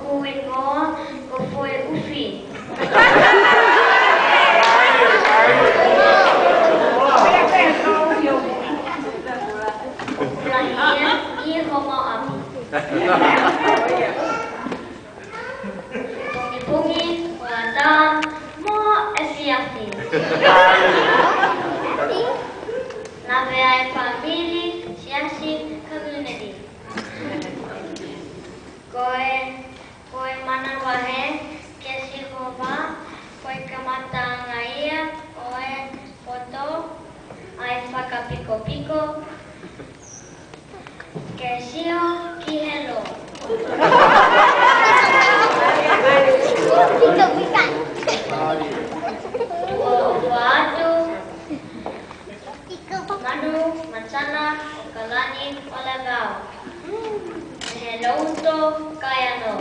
Kuwi mo, kuwi ufi. Lahir di Homo Abi. Bungi-bungi, wadam, mo esiati. Naveai family, siasi, community. Koe mana wahe, kesi hova, koe kamata ngaia, koe foto, ai whaka piko-piko, kesio ki hello. Waadu, manu, mancana, okalani, olagao. Hello to kayano.